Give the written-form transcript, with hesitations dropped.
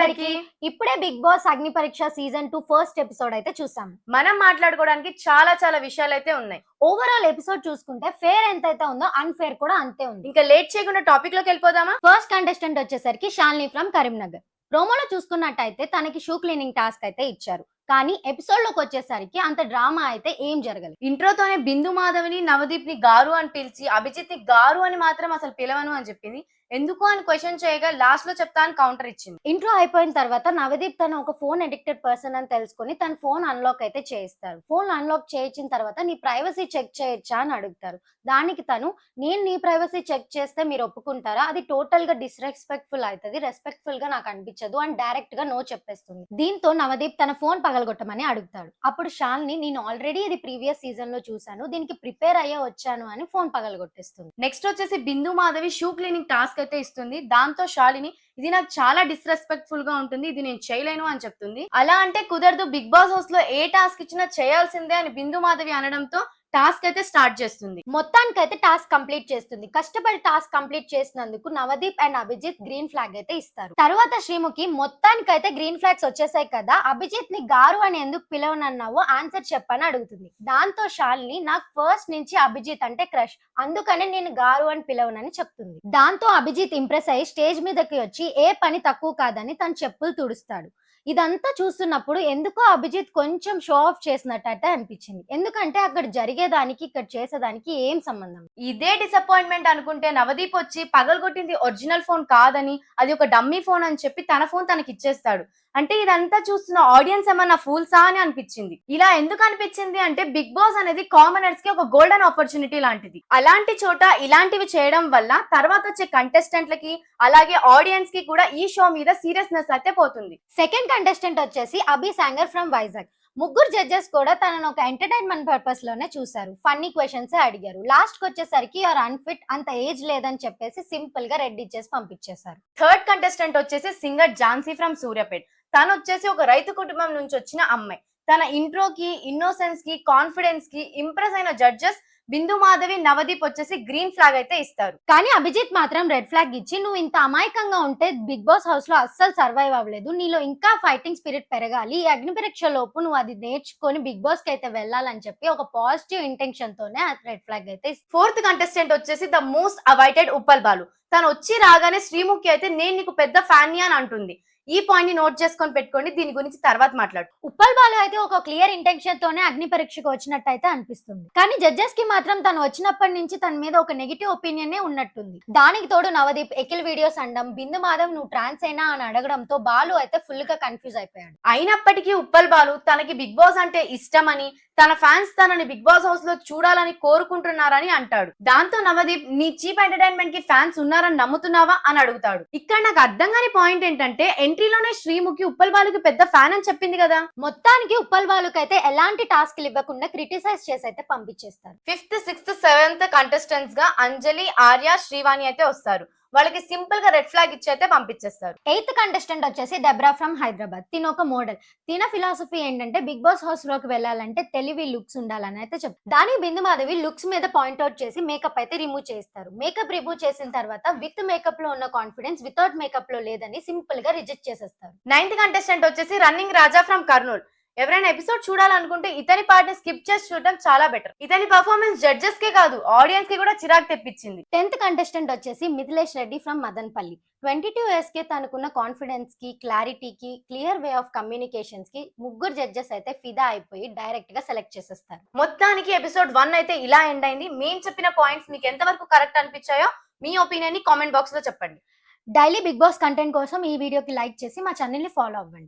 అందరికి ఇప్పుడే big boss అగ్ని పరీక్ష సీజన్ 2 ఫస్ట్ ఎపిసోడ్ అయితే చూసాం. మనం మాట్లాడుకోవడానికి చాలా విషయాలు అయితే ఉన్నాయి. ఓవరాల్ ఎపిసోడ్ చూసుకుంటే ఫేర్ ఎంతైతే ఉందో అన్ఫేర్ కూడా అంతే ఉంది. ఇంకా లేట్ చేయకుండా టాపిక్ లోకి వెళ్ళిపోదామా? ఫస్ట్ కంటెస్టెంట్ వచ్చేసరికి శాలిని ఫ్రమ్ కరీంనగర్. ప్రోమోలో చూసుకున్నట్టయితే తనకి షూ క్లీనింగ్ టాస్క్ అయితే ఇచ్చారు. కానీ ఎపిసోడ్ లోకి వచ్చేసరికి అంత డ్రామా అయితే ఏం జరగలేదు. ఇంట్రోతోనే బిందు మాధవిని నవదీప్ ని గారు అని పిలిచి అభిజిత్ ని గారు అని మాత్రం అసలు పిలవను అని చెప్పింది. ఎందుకు అని క్వశ్చన్ చేయగా లాస్ట్ లో చెప్తా అని కౌంటర్ ఇచ్చింది. ఇంట్రో అయిపోయిన తర్వాత నవదీప్ తన ఒక ఫోన్ అడిక్టెడ్ పర్సన్ అని తెలుసుకుని తన ఫోన్ అన్లాక్ అయితే చేయిస్తారు. ఫోన్ అన్లాక్ చేయించిన తర్వాత నీ ప్రైవసీ చెక్ చేయొచ్చా అని అడుగుతారు. దానికి తను నేను నీ ప్రైవసీ చెక్ చేస్తే మీరు ఒప్పుకుంటారా, అది టోటల్ గా డిస్రెస్పెక్ట్ఫుల్ అవుతుంది, రెస్పెక్ట్ఫుల్ గా నాకు అనిపించదు అని డైరెక్ట్ గా నో చెప్పేస్తుంది. దీంతో నవదీప్ తన ఫోన్ పగలగొట్టమని అడుగుతాడు. అప్పుడు శాలిని నేను ఆల్రెడీ ఇది ప్రీవియస్ సీజన్ లో చూసాను, దీనికి ప్రిపేర్ అయ్యే వచ్చాను అని ఫోన్ పగలగొట్టేస్తుంది. నెక్స్ట్ వచ్చేసి బిందు మాధవి షూ క్లీనింగ్ టాస్క్ అయితే ఇస్తుంది. దాంతో శాలిని ఇది నాకు చాలా డిస్రెస్పెక్ట్ఫుల్ గా ఉంటుంది, ఇది నేను చేయలేను అని చెప్తుంది. అలా అంటే కుదరదు, బిగ్ బాస్ హౌస్ లో ఏ టాస్క్ ఇచ్చినా చేయాల్సిందే అని బిందు మాధవి అనడంతో టాస్క్ అయితే స్టార్ట్ చేస్తుంది. మొత్తానికైతే టాస్క్ కంప్లీట్ చేస్తుంది. కష్టపడి టాస్క్ కంప్లీట్ చేసినందుకు Navdeep and Abhijeet green flag అయితే ఇస్తారు. తర్వాత శ్రీముఖి మొత్తానికైతే గ్రీన్ ఫ్లాగ్స్ వచ్చేసాయి కదా, అభిజిత్ ని గారు అని ఎందుకు పిలవనన్నావో ఆన్సర్ చెప్పని అడుగుతుంది. దాంతో శాలిని నాకు ఫస్ట్ నుంచి అభిజిత్ అంటే క్రష్, అందుకనే నేను గారు అని పిలవనని చెప్తుంది. దాంతో అభిజిత్ ఇంప్రెస్ అయ్యి స్టేజ్ మీదకి వచ్చి ఏ పని తక్కువ కాదని తన చెప్పులు తుడుస్తాడు. ఇదంతా చూస్తున్నప్పుడు ఎందుకో అభిజిత్ కొంచెం షో ఆఫ్ చేసినట్టయితే అనిపించింది. ఎందుకంటే అక్కడ జరిగేదానికి ఇక్కడ చేసేదానికి ఏం సంబంధం. ఇదే డిసప్పాయింట్మెంట్ అనుకుంటే నవదీప్ వచ్చి పగలగొట్టింది ఒరిజినల్ ఫోన్ కాదని అది ఒక డమ్మీ ఫోన్ అని చెప్పి తన ఫోన్ తనకి ఇచ్చేస్తాడు. అంటే ఇదంతా చూస్తున్న ఆడియన్స్ ఏమన్నా ఫూల్సా అని అనిపించింది. ఇలా ఎందుకు అనిపించింది అంటే బిగ్ బాస్ అనేది కామనర్స్ కి ఒక గోల్డెన్ ఆపర్చునిటీ లాంటిది. అలాంటి చోట ఇలాంటివి చేయడం వల్ల తర్వాత వచ్చే కంటెస్టెంట్లకి అలాగే ఆడియన్స్ కి కూడా ఈ షో మీద సీరియస్నెస్ అయితే పోతుంది. సెకండ్ కంటెస్టెంట్ వచ్చేసి అభి సాంగర్ ఫ్రమ్ వైజాగ్. ముగ్గురు జడ్జెస్ కూడా తనను ఒక ఎంటర్టైన్మెంట్ పర్పస్ లోనే చూసారు. ఫన్నీ క్వశ్చన్స్ అడిగారు. లాస్ట్ కి వచ్చేసరికి యూఆర్ అన్ఫిట్, అంత ఏజ్ లేదని చెప్పేసి సింపుల్ గా రెడ్ ఇచ్చేసి పంపించేశారు. థర్డ్ కంటెస్టెంట్ వచ్చేసి సింగర్ ఝాన్సీ ఫ్రమ్ సూర్యాపేట్. తను వచ్చేసి ఒక రైతు కుటుంబం నుంచి వచ్చిన అమ్మాయి. తన ఇంట్రోకి, ఇన్నోసెన్స్ కి, కాన్ఫిడెన్స్ కి ఇంప్రెస్ అయిన జడ్జెస్ బిందు మాధవి, నవదీప్ వచ్చేసి గ్రీన్ ఫ్లాగ్ అయితే ఇస్తారు. కానీ అభిజిత్ మాత్రం రెడ్ ఫ్లాగ్ ఇచ్చి నువ్వు ఇంత అమాయకంగా ఉంటే బిగ్ బాస్ హౌస్ లో అస్సలు సర్వైవ్ అవ్వలేదు, నీలో ఇంకా ఫైటింగ్ స్పిరిట్ పెరగాలి, ఈ అగ్ని పరీక్ష లోపు నువ్వు అది నేర్చుకొని బిగ్ బాస్ కి అయితే వెళ్ళాలని చెప్పి ఒక పాజిటివ్ ఇంటెన్షన్ తోనే రెడ్ ఫ్లాగ్ అయితే. ఫోర్త్ కంటెస్టెంట్ వచ్చేసి the most awaited Uppal Balu. తను వచ్చి రాగానే శ్రీముఖి అయితే నేను నీకు పెద్ద ఫ్యాన్ అని అంటుంది. ఈ పాయింట్ ని నోట్ చేసుకొని పెట్టుకోండి, దీని గురించి తర్వాత మాట్లాడు. ఉప్పల్ బాలు అయితే ఒక క్లియర్ ఇంటెన్షన్ తోనే అగ్ని పరీక్షకు వచ్చినట్టయితే అనిపిస్తుంది. కానీ జడ్జెస్ కి మాత్రం తను వచ్చినప్పటి నుంచి తన మీద ఒక నెగిటివ్ ఒపీనియన్ ఉన్నట్టుంది. దానికి తోడు నవదీప్ ఎకిల్ వీడియోస్ అనడం, బిందు మాధవ్ నువ్వు ట్రాన్స్ అయినా అని అడగడంతో బాలు అయితే ఫుల్ గా కన్ఫ్యూజ్ అయిపోయాడు. అయినప్పటికీ ఉప్పల్ బాలు తనకి బిగ్ బాస్ అంటే ఇష్టమని, తన ఫ్యాన్స్ తనని బిగ్ బాస్ హౌస్ లో చూడాలని కోరుకుంటున్నారని అంటాడు. దాంతో నవదీప్ నీ చీప్ ఎంటర్టైన్మెంట్ కి ఫ్యాన్స్ ఉన్నారని నమ్ముతున్నావా అని అడుగుతాడు. ఇక్కడ నాకు అర్థం కాని పాయింట్ ఏంటంటే ఎంట్రీలోనే శ్రీముఖి ఉప్పల్ బాలుకి పెద్ద ఫ్యాన్ అని చెప్పింది కదా. మొత్తానికి ఉప్పల్ బాలుకి అయితే ఎలాంటి టాస్క్ ఇవ్వకుండా క్రిటిసైజ్ చేసి అయితే పంపించేస్తారు. ఫిఫ్త్, సిక్స్త్, సెవెంత్ కంటెస్టెంట్స్ గా అంజలి, ఆర్య, శ్రీవాణి అయితే వస్తారు. వాళ్ళకి సింపుల్ గా రెడ్ ఫ్లాగ్ ఇచ్చి అయితే పంపించేస్తారు. ఎయిత్ కంటెస్టెంట్ వచ్చేసి దెబ్రా ఫ్రమ్ హైదరాబాద్. తిన ఒక మోడల్. తిన ఫిలాసఫీ ఏంటంటే బిగ్ బాస్ హౌస్ లోకి వెళ్ళాలంటే తెలివి లుక్స్ ఉండాలని అయితే చెప్తారు. దానికి బిందు మాధవి లుక్స్ మీద పాయింట్అవుట్ చేసి మేకప్ అయితే రిమూవ్ చేస్తారు. మేకప్ రిమూవ్ చేసిన తర్వాత విత్ మేకప్ లో ఉన్న కాన్ఫిడెన్స్ వితౌట్ మేకప్ లో లేదని సింపుల్ గా రిజెక్ట్ చేసేస్తారు. నైన్త్ కంటెస్టెంట్ వచ్చేసి రన్నింగ్ రాజా ఫ్రమ్ కర్నూల్. ఎవరైనా ఎపిసోడ్ చూడాలనుకుంటే ఇతని పార్ట్ ని స్కిప్ చేసి చూడడం చాలా బెటర్. ఇతని పర్ఫార్మెన్స్ జడ్జెస్ కే కాదు ఆడియన్స్ కి కూడా చిరాకు తెప్పించింది. 10th కంటెస్టెంట్ వచ్చేసి మిథిలేష్ రెడ్డి ఫ్రమ్ మదన్పల్లి. 22 years కి తనకున్న కాన్ఫిడెన్స్ కి, క్లారిటీకి, క్లియర్ వే ఆఫ్ కమ్యూనికేషన్స్ కి ముగ్గురు జడ్జెస్ అయితే ఫిదా అయిపోయి డైరెక్ట్ గా సెలెక్ట్ చేసేస్తారు. మొత్తానికి ఎపిసోడ్ 1 అయితే ఇలా ఎండ్ అయింది. మేము చెప్పిన పాయింట్స్ మీకు ఎంతవరకు కరెక్ట్ అనిపించాయో మీ ఒపీనియన్ ని కామెంట్ బాక్స్ లో చెప్పండి. డైలీ బిగ్ బాస్ కంటెంట్ కోసం ఈ వీడియోకి లైక్ చేసి మా ఛానల్ ని ఫాలో అవ్వండి.